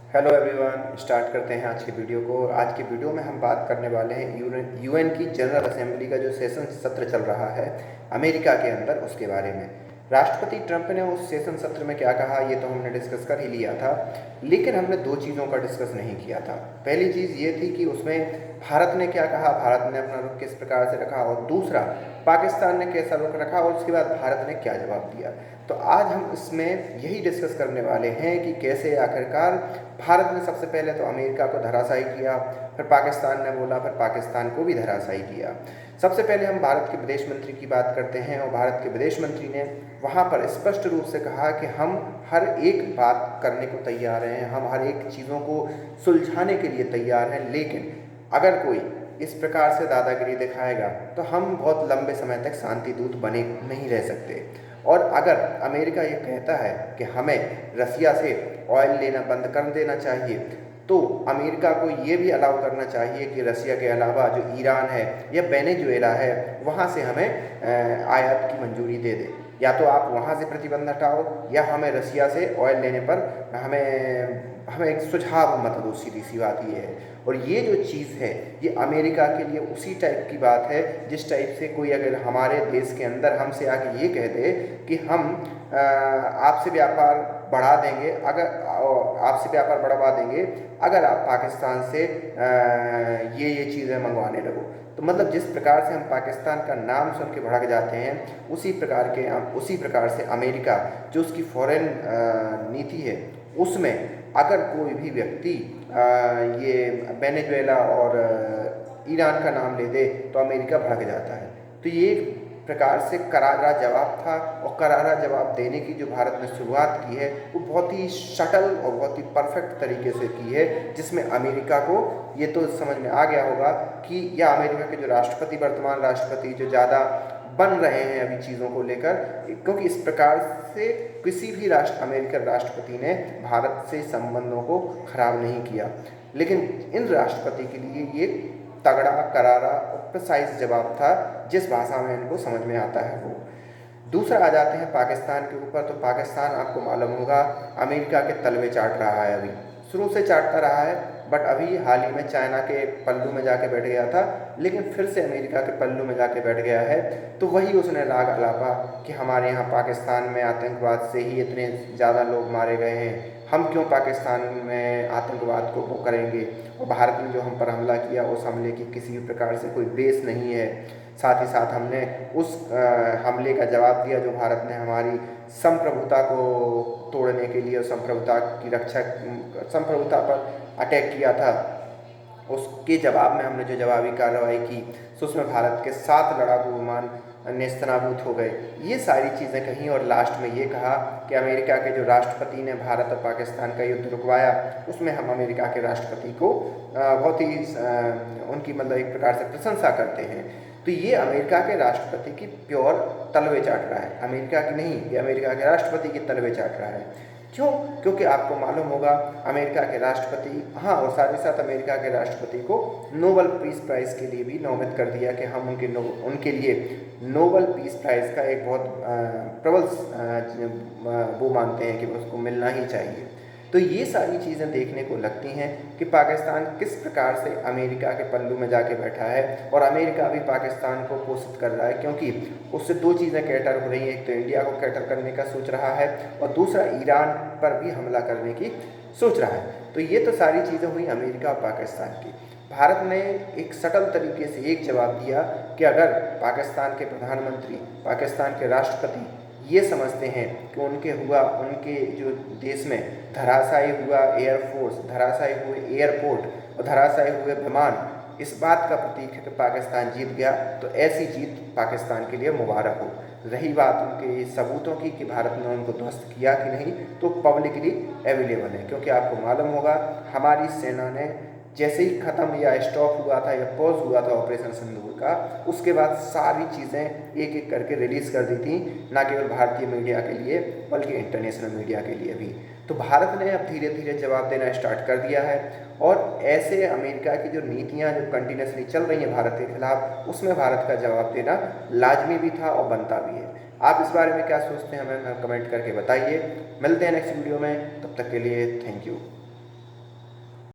Hello everyone, start करते हैं आज की वीडियो को। आज की वीडियो में हम बात करने वाले हैं यूएन की जनरल असेंबली का जो सेशन सत्र चल रहा है अमेरिका के अंदर, उसके बारे में। राष्ट्रपति ट्रंप ने उस सेशन सत्र में क्या कहा ये तो हमने डिस्कस कर ही लिया था, लेकिन हमने दो चीज़ों का डिस्कस नहीं किया था। पहली चीज़ ये थी कि उसमें भारत ने क्या कहा, भारत ने अपना रुख किस प्रकार से रखा, और दूसरा पाकिस्तान ने कैसा रुख रखा, और उसके बाद भारत ने क्या जवाब दिया। तो आज हम इसमें यही डिस्कस करने वाले हैं कि कैसे आखिरकार भारत ने सबसे पहले तो अमेरिका को धराशायी किया, फिर पाकिस्तान ने बोला, फिर पाकिस्तान को भी धराशायी किया। सबसे पहले हम भारत के विदेश मंत्री की बात करते हैं, और भारत के विदेश मंत्री ने वहाँ पर स्पष्ट रूप से कहा कि हम हर एक बात करने को तैयार हैं, हम हर एक चीज़ों को सुलझाने के लिए तैयार हैं, लेकिन अगर कोई इस प्रकार से दादागिरी दिखाएगा तो हम बहुत लंबे समय तक शांति दूत बने नहीं रह सकते। और अगर अमेरिका ये कहता है कि हमें रसिया से ऑयल लेना बंद कर देना चाहिए, तो अमेरिका को ये भी अलाउ करना चाहिए कि रसिया के अलावा जो ईरान है या वेनेजुएला है वहाँ से हमें आयात की मंजूरी दे दे। या तो आप वहाँ से प्रतिबंध हटाओ, या हमें रसिया से ऑयल लेने पर हमें एक सुझाव मत दो। सीधी सी बात ये है। और ये जो चीज़ है ये अमेरिका के लिए उसी टाइप की बात है जिस टाइप से कोई अगर हमारे देश के अंदर हमसे आके ये कह दे कि हम आपसे व्यापार बढ़ा देंगे, अगर आपसे व्यापार बढ़वा देंगे अगर आप पाकिस्तान से ये चीज़ें मंगवाने लगो। तो मतलब जिस प्रकार से हम पाकिस्तान का नाम सुन के भड़क जाते हैं, उसी प्रकार से अमेरिका जो उसकी फॉरेन नीति है उसमें अगर कोई भी व्यक्ति ये वेनेजुएला और ईरान का नाम ले दे तो अमेरिका भड़क जाता है। तो ये एक प्रकार से करारा जवाब था, और करारा जवाब देने की जो भारत ने शुरुआत की है वो बहुत ही शटल और बहुत ही परफेक्ट तरीके से की है, जिसमें अमेरिका को ये तो समझ में आ गया होगा कि या अमेरिका के जो राष्ट्रपति, वर्तमान राष्ट्रपति जो ज़्यादा बन रहे हैं अभी चीज़ों को लेकर, क्योंकि इस प्रकार से किसी भी अमेरिकन राष्ट्रपति ने भारत से संबंधों को खराब नहीं किया। लेकिन इन राष्ट्रपति के लिए ये तगड़ा, करारा और प्रिसाइज जवाब था जिस भाषा में इनको समझ में आता है वो। दूसरा आ जाते हैं पाकिस्तान के ऊपर। तो पाकिस्तान आपको मालूम होगा अमेरिका के तलवे चाट रहा है, अभी शुरू से चाटता रहा है, बट अभी हाल ही में चाइना के पल्लू में जाके बैठ गया था, लेकिन फिर से अमेरिका के पल्लू में जाके बैठ गया है। तो वही उसने राग अलापा कि हमारे यहाँ पाकिस्तान में आतंकवाद से ही इतने ज़्यादा लोग मारे गए हैं, हम क्यों पाकिस्तान में आतंकवाद को वो करेंगे, और भारत ने जो हम पर हमला किया उस हमले की किसी भी प्रकार से कोई बेस नहीं है। साथ ही साथ हमने उस हमले का जवाब दिया जो भारत ने हमारी संप्रभुता को तोड़ने के लिए, संप्रभुता की रक्षा, संप्रभुता पर अटैक किया था, उसके जवाब में हमने जो जवाबी कार्रवाई की तो उसमें भारत के 7 लड़ाकू विमान नेस्तनाबूद हो गए। ये सारी चीज़ें कहीं, और लास्ट में ये कहा कि अमेरिका के जो राष्ट्रपति ने भारत और पाकिस्तान का युद्ध रुकवाया उसमें हम अमेरिका के राष्ट्रपति को बहुत ही उनकी मतलब एक प्रकार से प्रशंसा करते हैं। तो ये अमेरिका के राष्ट्रपति की प्योर तलवे चाट रहा है, अमेरिका की नहीं, ये अमेरिका के राष्ट्रपति की तलवे चाट रहा है। क्यों? क्योंकि आपको मालूम होगा अमेरिका के राष्ट्रपति, हाँ, और साथ ही साथ अमेरिका के राष्ट्रपति को नोबेल पीस प्राइज़ के लिए भी नामित कर दिया कि हम उनके लिए नोबेल पीस प्राइज़ का एक बहुत प्रबल वो मानते हैं कि उसको मिलना ही चाहिए। तो ये सारी चीज़ें देखने को लगती हैं कि पाकिस्तान किस प्रकार से अमेरिका के पल्लू में जाके बैठा है, और अमेरिका भी पाकिस्तान को पोषित कर रहा है, क्योंकि उससे दो चीज़ें कैटर हो रही हैं। एक तो इंडिया को कैटर करने का सोच रहा है, और दूसरा ईरान पर भी हमला करने की सोच रहा है। तो ये तो सारी चीज़ें हुई अमेरिका और पाकिस्तान की। भारत ने एक सटल तरीके से एक जवाब दिया कि अगर पाकिस्तान के प्रधानमंत्री, पाकिस्तान के राष्ट्रपति ये समझते हैं कि उनके जो देश में धराशायी हुआ एयरफोर्स, धराशायी हुए एयरपोर्ट और धराशायी हुए विमान इस बात का प्रतीक है कि पाकिस्तान जीत गया, तो ऐसी जीत पाकिस्तान के लिए मुबारक हो। रही बात उनके सबूतों की कि भारत ने उनको ध्वस्त किया कि नहीं, तो पब्लिकली अवेलेबल है, क्योंकि आपको मालूम होगा हमारी सेना ने जैसे ही ख़त्म या स्टॉप हुआ था या पॉज हुआ था ऑपरेशन सिंदूर का, उसके बाद सारी चीज़ें एक एक करके रिलीज़ कर दी थी, ना केवल भारतीय मीडिया के लिए बल्कि इंटरनेशनल मीडिया के लिए भी। तो भारत ने अब धीरे धीरे जवाब देना स्टार्ट कर दिया है, और ऐसे अमेरिका की जो नीतियां जो कंटिन्यूसली चल रही हैं भारत के खिलाफ, उसमें भारत का जवाब देना लाजमी भी था और बनता भी है। आप इस बारे में क्या सोचते हैं हमें कमेंट करके बताइए। मिलते हैं नेक्स्ट वीडियो में, तब तक के लिए थैंक यू।